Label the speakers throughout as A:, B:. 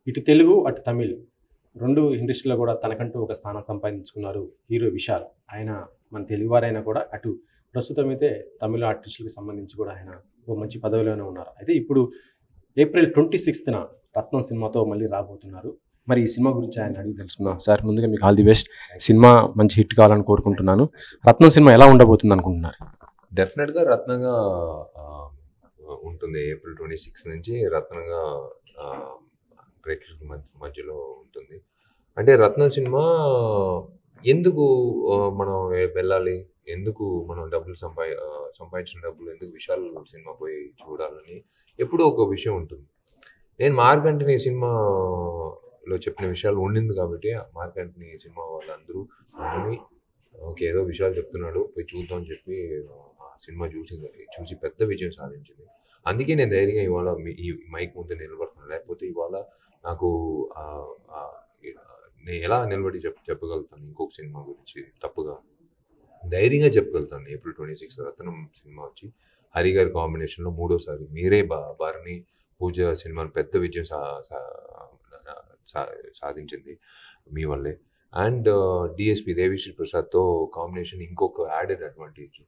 A: ఇటు తెలుగు, అటు తమిళ్ 2 ఇండస్ట్రీలో కూడా తనకంటూ ఒక స్థానం సంపాదించుకున్నారు హీరో విశాల్. ఆయన మన తెలుగువారైనా కూడా అటు ప్రస్తుతం అయితే తమిళ ఆర్టిస్టులకు సంబంధించి కూడా ఆయన ఒక మంచి పదవిలోనే ఉన్నారు. అయితే ఇప్పుడు ఏప్రిల్ 26న 'రత్నం' సినిమాతో మళ్ళీ రాబోతున్నారు. మరి ఈ సినిమా గురించి ఆయన అడిగి తెలుసుకుందాం. సార్, ముందుగా మీకు ఆల్ ది బెస్ట్. సినిమా మంచి హిట్ కావాలని కోరుకుంటున్నాను. 'రత్నం' సినిమా ఎలా ఉండబోతుంది అనుకుంటున్నారు?
B: డెఫినెట్గా రత్నంగా ఉంటుంది. ఏప్రిల్ 26 నుంచి రత్నంగా ప్రేక్షకుల మధ్యలో ఉంటుంది. అంటే రత్నం సినిమా ఎందుకు మనం వెళ్ళాలి, ఎందుకు మనం డబ్బులు సంపాదించిన డబ్బులు ఎందుకు విశాల్ సినిమా పోయి చూడాలని ఎప్పుడూ ఒక విషయం ఉంటుంది. నేను మార్క్ యాంటనీ సినిమాలో చెప్పిన విషయాలు ఉండింది కాబట్టి మార్క్ యాంటనీ సినిమా వాళ్ళందరూ నమ్మి ఓకే ఏదో విషయాలు చెప్తున్నాడు పోయి చూద్దాం అని చెప్పి ఆ సినిమా చూసి పెద్ద విజయం సాధించింది. అందుకే నేను ధైర్యంగా ఇవాళ ఈ మైక్ ముందు నిలబడుతున్నాను. లేకపోతే ఇవాళ నాకు నేను ఎలా నిలబడి చెప్పగలుగుతాను ఇంకొక సినిమా గురించి తప్పుగా ధైర్యంగా చెప్పగలుగుతాను. ఏప్రిల్ 26 రత్నం సినిమా వచ్చి హరి గారి కాంబినేషన్లో మూడోసారి మీరే భారణి పూజ సినిమాను పెద్ద విజయం సాధించింది మీ వల్లే. అండ్ డిఎస్పి దేవిశ్రీ ప్రసాద్తో కాంబినేషన్ ఇంకొక యాడెడ్ అడ్వాంటేజ్.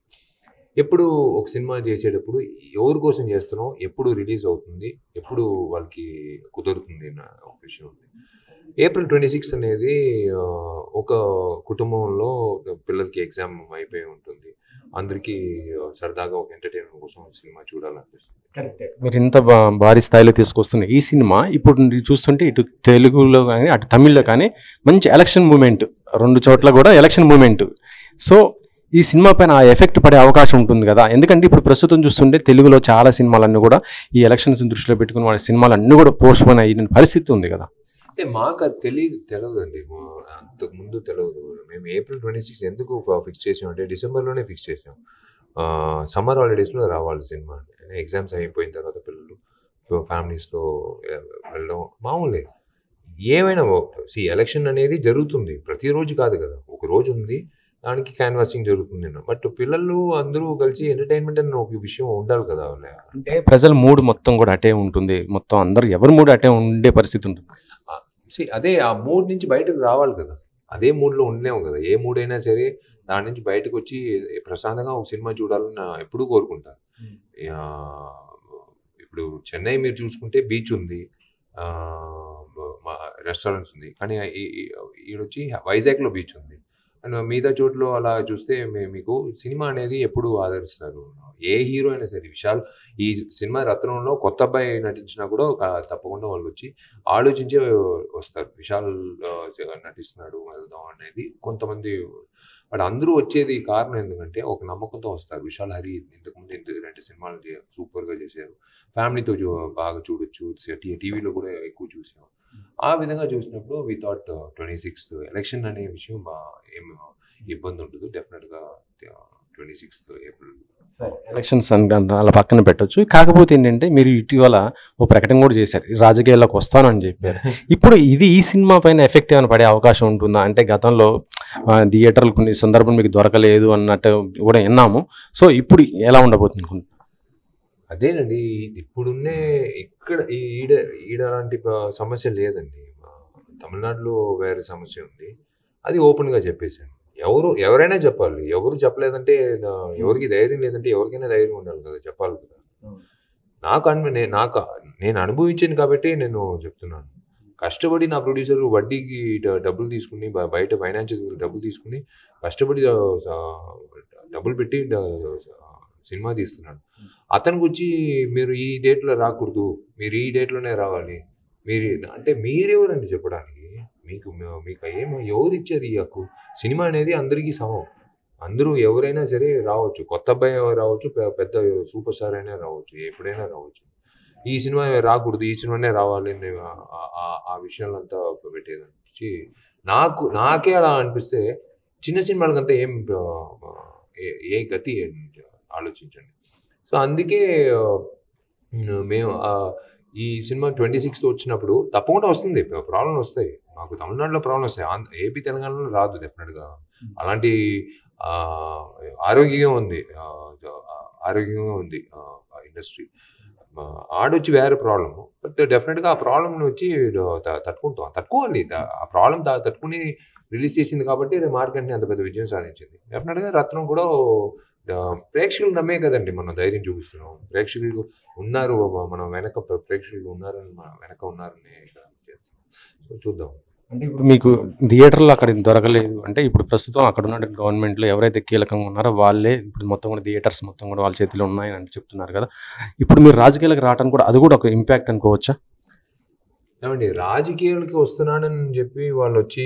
B: ఎప్పుడు ఒక సినిమా చేసేటప్పుడు ఎవరి కోసం చేస్తున్నాం, ఎప్పుడు రిలీజ్ అవుతుంది, ఎప్పుడు వాళ్ళకి కుదురుతుంది అన్న ఒక విషయం ఉంది. ఏప్రిల్ 26 అనేది ఒక కుటుంబంలో పిల్లలకి ఎగ్జామ్ అయిపోయి ఉంటుంది, అందరికీ సరదాగా ఒక ఎంటర్టైన్మెంట్ కోసం సినిమా చూడాలనిపిస్తుంది.
A: మీరు ఇంత భారీ స్థాయిలో తీసుకొస్తున్న ఈ సినిమా ఇప్పుడు చూస్తుంటే ఇటు తెలుగులో కానీ అటు తమిళ్లో కానీ మంచి ఎలక్షన్ మూమెంట్, 2 చోట్ల కూడా ఎలక్షన్ మూమెంట్. సో ఈ సినిమా పైన ఆ ఎఫెక్ట్ పడే అవకాశం ఉంటుంది కదా. ఎందుకంటే ఇప్పుడు ప్రస్తుతం చూస్తుంటే తెలుగులో చాలా సినిమాలన్నీ కూడా ఈ ఎలక్షన్స్ దృష్టిలో పెట్టుకుని వాళ్ళ సినిమాలన్నీ కూడా పోస్ట్ పోన్ అయిన పరిస్థితి ఉంది కదా.
B: అంటే మాకు అది తెలియదండి, అంతకుముందు తెలియదు. మేము ఏప్రిల్ 26 ఎందుకు ఫిక్స్ చేసాం అంటే డిసెంబర్లోనే ఫిక్స్ చేసాం. సమ్మర్ హాలిడేస్లో రావాలి సినిమా. ఎగ్జామ్స్ అయిపోయిన తర్వాత పిల్లలు ఫ్యామిలీస్తో వెళ్ళడం మామూలే. ఏమైనా ఎలక్షన్ అనేది జరుగుతుంది, ప్రతిరోజు కాదు కదా, ఒక రోజు ఉంది దానికి క్యాన్వాసింగ్ జరుగుతుంది. బట్ పిల్లలు అందరూ కలిసి ఎంటర్టైన్మెంట్ అన్న ఒక విషయం ఉండాలి కదా.
A: అంటే ప్రజల మూడ్ మొత్తం కూడా అటే ఉంటుంది, మొత్తం అందరూ ఎవరి మూడ్ అటే ఉండే పరిస్థితి ఉంటుంది.
B: అదే ఆ మూడ్ నుంచి బయటకు రావాలి కదా, అదే మూడ్లో ఉండలేము కదా. ఏ మూడ్ అయినా సరే దాని నుంచి బయటకు వచ్చి ప్రశాంతంగా ఒక సినిమా చూడాలని ఎప్పుడూ కోరుకుంటాను. ఇప్పుడు చెన్నై మీరు చూసుకుంటే బీచ్ ఉంది, రెస్టారెంట్స్ ఉంది, కానీ ఈడొచ్చి వైజాగ్లో బీచ్ ఉంది. అండ్ మిగతా చోట్ల అలా చూస్తే మీకు సినిమా అనేది ఎప్పుడు ఆదరిస్తారు. ఏ హీరో అయినా సరే, విశాల్ ఈ సినిమా రత్నంలో కొత్త అబ్బాయి నటించినా కూడా తప్పకుండా వాళ్ళు వచ్చి ఆలోచించే వస్తారు. విశాల్ నటిస్తున్నాడు వెళ్దాం అనేది కొంతమంది, బట్ అందరూ వచ్చేది కారణం ఎందుకంటే ఒక నమ్మకంతో వస్తారు. విశాల్ హరి ఇంతకుముందు 2 సినిమాలు సూపర్గా చేశారు, ఫ్యామిలీతో బాగా చూడొచ్చు, టీవీలో కూడా ఎక్కువ చూసాం. ఆ విధంగా చూసినప్పుడు వి థాట్ 26 ఎలక్షన్ అనే విషయం ఏం ఇబ్బంది ఉండదు. డెఫినెట్గా 26 ఏప్రిల్
A: ఎలక్షన్స్ అలా పక్కన పెట్టవచ్చు. కాకపోతే ఏంటంటే మీరు ఇటీవల ఓ ప్రకటన కూడా చేశారు, రాజకీయాల్లోకి వస్తాను అని చెప్పారు. ఇప్పుడు ఈ సినిమా పైన ఎఫెక్ట్ ఏమైనా పడే అవకాశం ఉంటుందా? అంటే గతంలో థియేటర్లు కొన్ని సందర్భం మీకు దొరకలేదు అన్నట్టు కూడా విన్నాము. సో ఇప్పుడు ఎలా ఉండబోతుంది అనుకుంటున్నాను?
B: అదేనండి, ఇప్పుడున్నే ఇక్కడ ఈడ అలాంటి సమస్య లేదండి. తమిళనాడులో వేరే సమస్య ఉంది, అది ఓపెన్గా చెప్పేశాను. ఎవరైనా చెప్పాలి, ఎవరు చెప్పలేదంటే ఎవరికి ధైర్యం లేదంటే ఎవరికైనా ధైర్యం ఉండాలి కదా, చెప్పాలి కదా. నేను అనుభవించాను కాబట్టి నేను చెప్తున్నాను. కష్టపడి నా ప్రొడ్యూసర్ వడ్డీకి డబ్బులు తీసుకుని, బయట ఫైనాన్షియల్ డబ్బులు తీసుకుని కష్టపడి డబ్బులు పెట్టి సినిమా తీస్తున్నాడు. అతనికి వచ్చి మీరు ఈ డేట్లో రాకూడదు, మీరు ఈ డేట్లోనే రావాలి, అంటే మీరెవరండి చెప్పడానికి? మీకు ఎవరు ఇచ్చారు ఈ హక్కు? సినిమా అనేది అందరికీ సమం, అందరూ ఎవరైనా సరే రావచ్చు, కొత్త అబ్బాయి రావచ్చు, పెద్ద సూపర్ స్టార్ అయినా రావచ్చు, ఎప్పుడైనా రావచ్చు. ఈ సినిమా రాకూడదు, ఈ సినిమానే రావాలి ఆ విషయాలంతా పెట్టేదానికి నాకే అలా అనిపిస్తే చిన్న సినిమాలకంతా ఏ గతి ఆలోచించండి. సో అందుకే మేము ఈ సినిమా 26 వచ్చినప్పుడు తప్పకుండా వస్తుంది, ప్రాబ్లం వస్తాయి. మాకు తమిళనాడులో ప్రాబ్లం వస్తాయి, ఏపీ తెలంగాణలో రాదు డెఫినెట్గా. అలాంటి ఆరోగ్యంగా ఉంది ఇండస్ట్రీ. ఆడొచ్చి వేరే ప్రాబ్లము, బట్ డెఫినెట్గా ఆ ప్రాబ్లమ్ని వచ్చి తట్టుకోవాలి. ఆ ప్రాబ్లం తట్టుకుని రిలీజ్ చేసింది కాబట్టి మార్కెట్ని అంత పెద్ద విజయం సాధించింది. డెఫినెట్గా రత్నం కూడా ప్రేక్షకులు నమ్మే కదండి మనం ధైర్యం చూపిస్తున్నాం. ప్రేక్షకులు ఉన్నారు, మనం వెనక ప్రేక్షకులు ఉన్నారని, మన వెనక ఉన్నారని సో చూద్దాం.
A: అంటే ఇప్పుడు మీకు థియేటర్లో అక్కడ దొరకలేదు అంటే ఇప్పుడు ప్రస్తుతం అక్కడ ఉన్న గవర్నమెంట్లో ఎవరైతే కీలకంగా ఉన్నారో వాళ్ళే ఇప్పుడు మొత్తం కూడా థియేటర్స్ మొత్తం కూడా వాళ్ళ చేతిలో ఉన్నాయని అని చెప్తున్నారు కదా. ఇప్పుడు మీరు రాజకీయాలకు రావడానికి కూడా అది కూడా ఒక ఇంపాక్ట్ అనుకోవచ్చా?
B: ఏమండి, రాజకీయాలకి వస్తున్నానని చెప్పి వాళ్ళు వచ్చి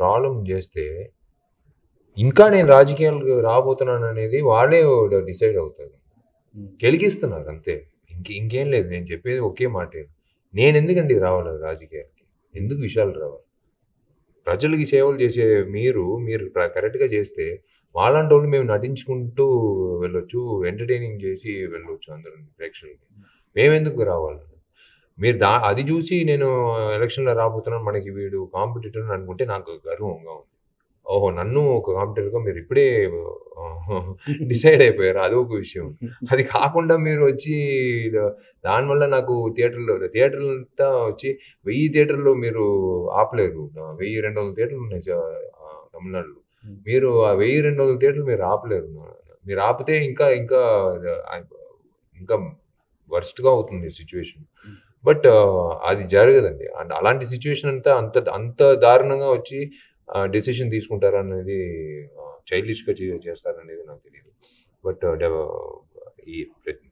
B: ప్రాబ్లం చేస్తే ఇంకా నేను రాజకీయాలకు రాబోతున్నాను అనేది వాళ్ళే డిసైడ్ అవుతారు. గెలిగిస్తున్నారు అంతే, ఇంకేం లేదు. నేను చెప్పేది ఒకే మాట, నేను ఎందుకండి రావాలి రాజకీయాలకి, ఎందుకు విషయాలు రావాలి? ప్రజలకి సేవలు చేసే మీరు కరెక్ట్గా చేస్తే వాళ్ళంటి వాళ్ళు మేము నటించుకుంటూ వెళ్ళొచ్చు, ఎంటర్టైనింగ్ చేసి వెళ్ళొచ్చు అందరూ ప్రేక్షకులకి. మేమెందుకు రావాలి? మీరు అది చూసి నేను ఎలక్షన్లో రాబోతున్నాను, మనకి వీడు కాంపిటీటర్ అనుకుంటే నాకు గర్వంగా ఉంది. ఓహో, నన్ను ఒక కాంపిటీటర్గా మీరు ఇప్పుడే డిసైడ్ అయిపోయారు, అదొక విషయం. అది కాకుండా మీరు వచ్చి దానివల్ల నాకు థియేటర్లు అంతా వచ్చి 1000 థియేటర్లు మీరు ఆపలేరు. 1200 థియేటర్లు ఉన్నాయి తమిళనాడులో. మీరు ఆ 1200 థియేటర్లు మీరు ఆపలేరు. మీరు ఆపితే ఇంకా ఇంకా ఇంకా వర్స్ట్గా అవుతుంది సిచ్యువేషన్. బట్ అది జరగదండి. అలాంటి సిచ్యువేషన్ అంత దారుణంగా వచ్చి డెసిషన్ తీసుకుంటారనేది, చైల్డిష్గా చేస్తారనేది నాకు తెలియదు. బట్ ఈ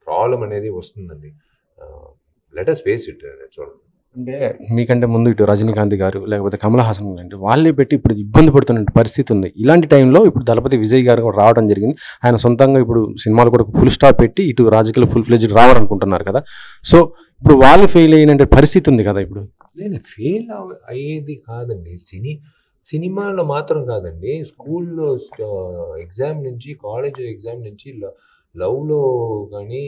B: ప్రాబ్లం అనేది వస్తుందండి. Let us face it, that's all.
A: అంటే మీకంటే ముందు ఇటు రజనీకాంత్ గారు లేకపోతే కమల్ హాసన్ లాంటి వాళ్ళే పెట్టి ఇప్పుడు ఇబ్బంది పడుతున్న పరిస్థితి ఉంది. ఇలాంటి టైంలో ఇప్పుడు దళపతి విజయ్ గారు కూడా రావడం జరిగింది. ఆయన సొంతంగా ఇప్పుడు సినిమాలు కూడా ఫుల్ స్టాప్ పెట్టి ఇటు రాజకీయాలు ఫుల్ ఫ్లెడ్జ్డ్ రావాలనుకుంటున్నారు కదా. సో ఇప్పుడు వాళ్ళు ఫెయిల్ అయిన పరిస్థితి ఉంది కదా. ఇప్పుడు
B: నేను ఫెయిల్ అయ్యేది కాదండి, సినిమాలో మాత్రం కాదండి, స్కూల్లో ఎగ్జామ్ నుంచి, కాలేజ్ ఎగ్జామ్ నుంచి, లవ్లో కానీ,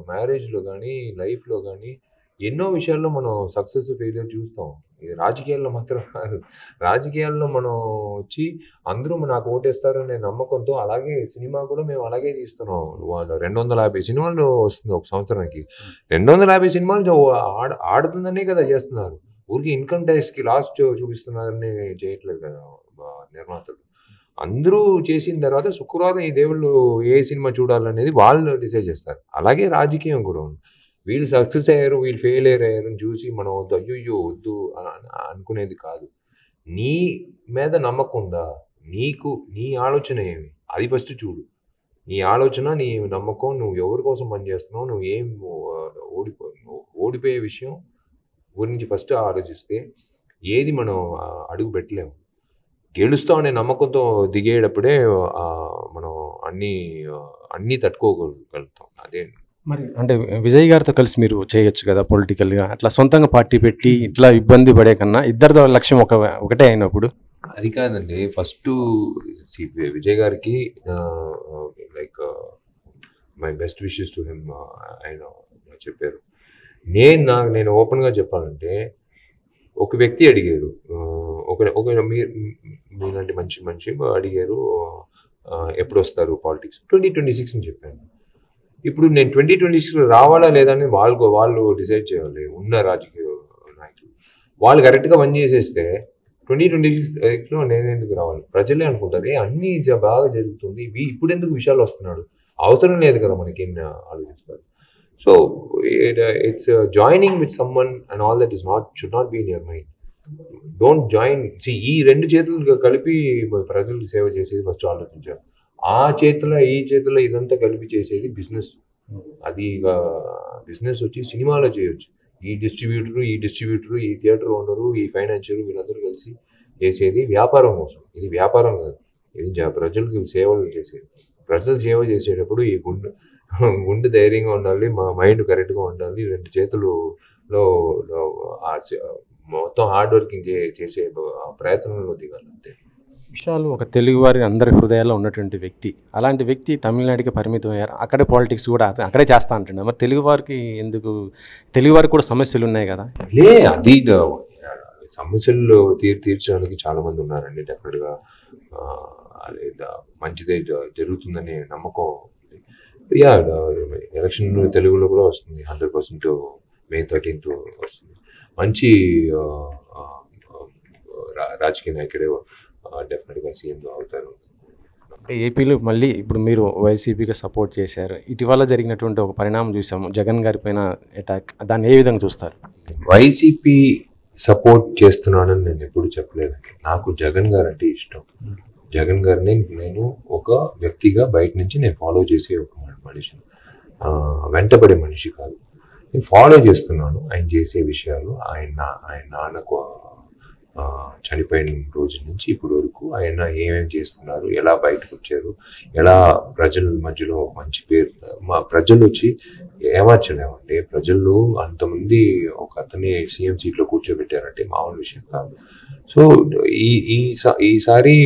B: మ్యారేజ్లో కానీ, లైఫ్లో కానీ ఎన్నో విషయాల్లో మనం సక్సెస్ ఫెయిల్యూర్ చూస్తాం. ఇది రాజకీయాల్లో మాత్రం కాదు. రాజకీయాల్లో మనం వచ్చి అందరూ నాకు ఓటేస్తారనే నమ్మకంతో, అలాగే సినిమా కూడా మేము అలాగే తీస్తున్నాం. వాళ్ళు 250 సినిమాలు వస్తుంది ఒక సంవత్సరానికి. 250 సినిమాలు ఆడుతుందనే కదా చేస్తున్నారు. ఊరికి ఇన్కమ్ ట్యాక్స్కి లాస్ట్ చూపిస్తున్నారని చేయట్లేదు కదా నిర్మాతలు. అందరూ చేసిన తర్వాత శుక్రవారం ఈ దేవుళ్ళు ఏ సినిమా చూడాలనేది వాళ్ళు డిసైడ్ చేస్తారు. అలాగే రాజకీయం కూడా ఉంది. వీళ్ళు సక్సెస్ అయ్యారు, వీళ్ళు ఫెయిల్ అయ్యారని చూసి మనం వద్దు, అయ్యో వద్దు అనుకునేది కాదు. నీ మీద నమ్మకం ఉందా, నీ ఆలోచన ఏమి, అది ఫస్ట్ చూడు. నీ ఆలోచన, నీ నమ్మకం, నువ్వు ఎవరి కోసం పనిచేస్తున్నావు, నువ్వు ఏం ఓడిపోయే విషయం గురించి ఫస్ట్ ఆలోచిస్తే ఏది మనం అడుగు పెట్టలేము. గెలుస్తాం అనే నమ్మకంతో దిగేటప్పుడే మనం అన్నీ తట్టుకోగలుగుతాం. అదే
A: మరి అంటే విజయ్ గారితో కలిసి మీరు చేయొచ్చు కదా పొలిటికల్గా, అట్లా సొంతంగా పార్టీ పెట్టి ఇట్లా ఇబ్బంది పడే కన్నా ఇద్దరితో లక్ష్యం ఒకటే అయినప్పుడు.
B: అది కాదండి, ఫస్ట్ విజయ్ గారికి like my best wishes to him ఆయన చెప్పారు. నేను ఓపెన్గా చెప్పాలంటే, ఒక వ్యక్తి అడిగారు, మీలాంటి మంచి అడిగారు, ఎప్పుడు వస్తారు పాలిటిక్స్, 2026 అని చెప్పాను. ఇప్పుడు నేను 2026 రావాలా లేదా అని వాళ్ళు డిసైడ్ చేయాలి. ఉన్న రాజకీయ నాయకులు వాళ్ళు కరెక్ట్గా పని చేసేస్తే 2026లో నేను ఎందుకు రావాలి? ప్రజలే అనుకుంటారు, అన్నీ బాగా జరుగుతుంది, ఇప్పుడు ఎందుకు విషయాలు వస్తున్నాడు, అవసరం లేదు కదా మనకి ఆలోచిస్తారు. So it's joining with someone and all that should not be in your mind. Don't join. ఈ 2 చేతులు కలిపి ప్రజలకు సేవ చేసేది ఫస్ట్ ఆలోచించారు. ఆ చేతిలో ఈ చేతిలో ఇదంతా కలిపి చేసేది బిజినెస్. అది బిజినెస్ వచ్చి సినిమాలో చేయొచ్చు. ఈ డిస్ట్రిబ్యూటరు, ఈ థియేటర్ ఓనరు, ఈ ఫైనాన్షియర్, వీళ్ళందరూ కలిసి చేసేది వ్యాపారం కోసం. ఇది వ్యాపారం కాదు, ఇది ప్రజలకు సేవలు చేసేది. ప్రజలు సేవ చేసేటప్పుడు ఈ గుండె ధైర్యంగా ఉండాలి, మా మైండ్ కరెక్ట్గా ఉండాలి, 2 చేతులలో మొత్తం హార్డ్ వర్కింగ్ చేసే ప్రయత్నంలో దిగాలి అంతే.
A: విషయాలు ఒక తెలుగువారి అందరి హృదయాల్లో ఉన్నటువంటి వ్యక్తి, అలాంటి వ్యక్తి తమిళనాడుకి పరిమితం అయ్యారు. అక్కడే పాలిటిక్స్ కూడా అక్కడే చేస్తా అంటున్నారు. మరి తెలుగువారికి కూడా సమస్యలు ఉన్నాయి కదా.
B: అది సమస్యలు తీర్చడానికి చాలా మంది ఉన్నారండి. డెఫినెట్గా మంచిదే జరుగుతుందనే నమ్మకం. యా ఎలక్షన్ తెలుగులో కూడా వస్తుంది 100% May 13th వస్తుంది. మంచి రాజకీయ నాయకుడే డెఫినెట్గా సీఎం అవుతారు.
A: అంటే ఏపీలో మళ్ళీ ఇప్పుడు మీరు వైసీపీగా సపోర్ట్ చేశారు, ఇటీవల జరిగినటువంటి ఒక పరిణామం చూసాము జగన్ గారి పైన అటాక్, దాన్ని ఏ విధంగా చూస్తారు?
B: వైసీపీ సపోర్ట్ చేస్తున్నానని నేను ఎప్పుడు చెప్పలేదండి. నాకు జగన్ గారు అంటే ఇష్టం. జగన్ గారిని నేను ఒక వ్యక్తిగా బయట నుంచి నేను ఫాలో చేసే ఒక మనిషిని, వెంటబడే మనిషి కాదు. నేను ఫాలో చేస్తున్నాను ఆయన చేసే విషయాలు. ఆయన నాన్నకు చనిపోయిన రోజు నుంచి ఇప్పటి వరకు ఆయన ఏమేమి చేస్తున్నారు, ఎలా బయటకు వచ్చారు, ఎలా ప్రజల మధ్యలో మంచి పేరు, మా ప్రజలు వచ్చి ఏమార్చలేమండి. ప్రజలు అంతమంది ఒక అతని సీఎం సీట్లో కూర్చోబెట్టారంటే మామూలు విషయం కాదు. సో ఈసారి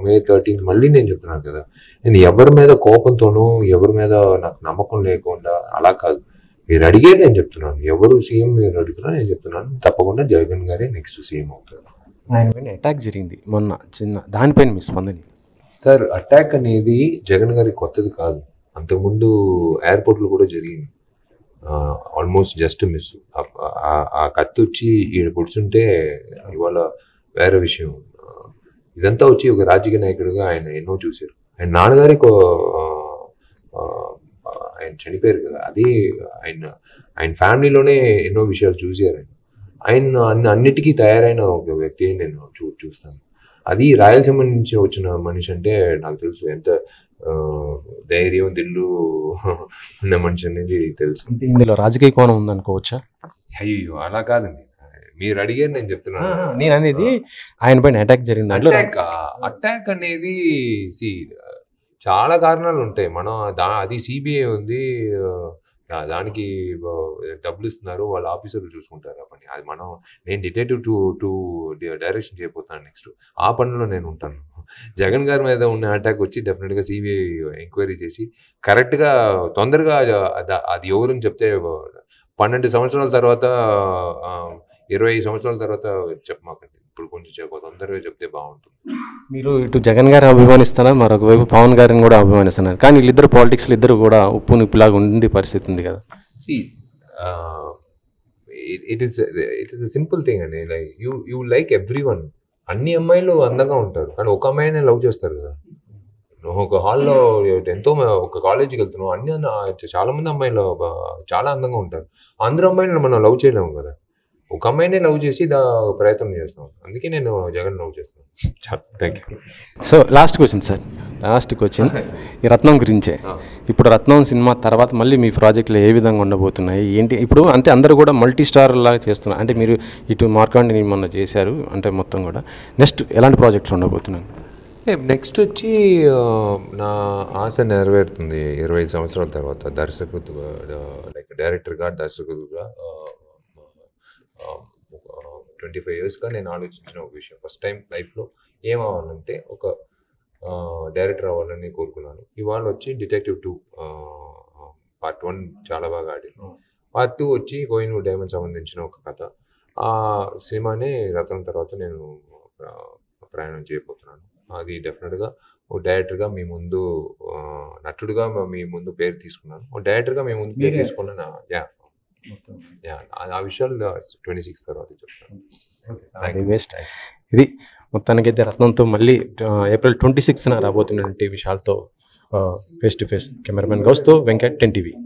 B: May 13 మళ్ళీ నేను చెప్తున్నాను కదా, నేను ఎవరి మీద కోపంతోనో ఎవరి మీద నాకు నమ్మకం లేకుండా అలా కాదు. మీరు అడిగేది నేను చెప్తున్నాను, ఎవరు సీఎం మీరు అడుగుతున్నా నేను చెప్తున్నాను, తప్పకుండా జగన్ గారే నెక్స్ట్ సీఎం అవుతారు.
A: ఆయన పైన అటాక్ జరిగింది మొన్న చిన్న, దానిపైన మీ స్పందన?
B: సార్, అటాక్ అనేది జగన్ గారికి కొత్తది కాదు. అంతకుముందు ఎయిర్పోర్ట్లో కూడా జరిగింది. Almost just miss. ఆ కత్తి వచ్చి ఈడ కూర్చుంటే ఇవాళ వేరే విషయం. ఇదంతా వచ్చి ఒక రాజకీయ నాయకుడిగా ఆయన ఎన్నో చూశారు. ఆయన నాన్నగారి ఆయన చనిపోయారు కదా, అది ఆయన ఫ్యామిలీలోనే ఎన్నో విషయాలు చూశారు. ఆయన అన్నిటికీ తయారైన ఒక వ్యక్తి నేను చూస్తాను. అది రాయలసీమ నుంచి వచ్చిన మనిషి అంటే నాకు తెలుసు ఎంత ధైర్యం దిల్లు ఉన్న మనిషి అనేది తెలుసు.
A: ఇందులో రాజకీయ కోణం ఉందనుకోవచ్చా?
B: అయ్యో అలా కాదండి, మీరు అడిగారు నేను చెప్తున్నాను.
A: నేను అనేది ఆయన పైన అటాక్ జరిగింది.
B: అటాక్ అనేది చాలా కారణాలు ఉంటాయి. మనం అది సిబిఐ ఉంది, దానికి డబ్బులు ఇస్తున్నారు, వాళ్ళ ఆఫీసర్లు చూసుకుంటారు ఆ పని. అది నేను డిటెక్టివ్ టు డైరెక్షన్ చేయబోతాను నెక్స్ట్. ఆ పనిలో నేను ఉంటాను. జగన్ గారి మీద ఉన్న అటాక్ వచ్చి డెఫినెట్గా సిబిఐ ఎంక్వైరీ చేసి కరెక్ట్గా తొందరగా అది ఎవరని చెప్తే 12 సంవత్సరాల తర్వాత 20 సంవత్సరాల తర్వాత చెప్పమాకండి. ఇప్పుడు కొంచెం తొందరగా చెప్తే బాగుంటుంది.
A: మీరు ఇటు జగన్ గారిని అభిమానిస్తున్నారు, మరొక వైపు పవన్ గారిని కూడా అభిమానిస్తున్నారు, కానీ వీళ్ళిద్దరు పాలిటిక్స్లో ఇద్దరు కూడా ఉప్పు నిప్పులాగా ఉండే పరిస్థితి ఉంది కదా.
B: ఇట్ ఈస్ సింపుల్ థింగ్ అండి. Like you like everyone. అన్ని అమ్మాయిలు అందంగా ఉంటారు, కానీ ఒక అమ్మాయినే లవ్ చేస్తారు కదా. ఒక హాల్లో ఒక కాలేజీకి వెళ్తున్నావు, చాలా మంది అమ్మాయిలు చాలా అందంగా ఉంటారు. అందరూ అమ్మాయిలు మనం లవ్ చేయలేము కదా. ఒక అమ్మాయినే లవ్ చేసి ప్రయత్నం చేస్తాం. అందుకే నేను జగన్ లవ్ చేస్తాను.
A: Thank you. So last question sir, last question ఈ రత్నం గురించే. ఇప్పుడు రత్నం సినిమా తర్వాత మళ్ళీ మీ ప్రాజెక్టులు ఏ విధంగా ఉండబోతున్నాయి ఏంటి? ఇప్పుడు అంటే అందరూ కూడా మల్టీ స్టార్ లాగా చేస్తున్నారు. అంటే మీరు ఇటు మార్కాండిని మొన్న చేశారు, అంటే మొత్తం కూడా నెక్స్ట్ ఎలాంటి ప్రాజెక్ట్స్ ఉండబోతున్నాయి?
B: నెక్స్ట్ వచ్చి నా ఆశ నెరవేరుతుంది 25 సంవత్సరాల తర్వాత. లైక్ డైరెక్టర్గా, దర్శకుడుగా 25 yearsగా నేను ఆలోచించిన ఒక విషయం. ఫస్ట్ టైం లైఫ్లో ఏం అవ్వాలంటే ఒక డైరెక్టర్ అవ్వాలని కోరుకున్నాను. ఇవాళ వచ్చి డిటెక్టివ్ 2 Part 1 చాలా బాగా ఆడింది. Part 2 వచ్చి కోహినూర్ డైమండ్ సంబంధించిన ఒక కథ. ఆ సినిమాని రత్నం తర్వాత నేను ప్రయాణం చేయబోతున్నాను. అది డెఫినెట్గా ఒక డైరెక్టర్గా మీ ముందు, నటుడుగా మీ ముందు పేరు తీసుకున్నాను. ఒక డైరెక్టర్గా మీ ముందు పేరు తీసుకున్నాను. ఆ విషయాలు 26 తర్వాత చెప్తాను.
A: ఇది మొత్తానికైతే రత్నంతో మళ్ళీ April 26న రాబోతున్నటువంటి విషయాలతో ఫేస్ టు ఫేస్. కెమెరామెన్ గౌస్తో వెంకట్, 10 TV.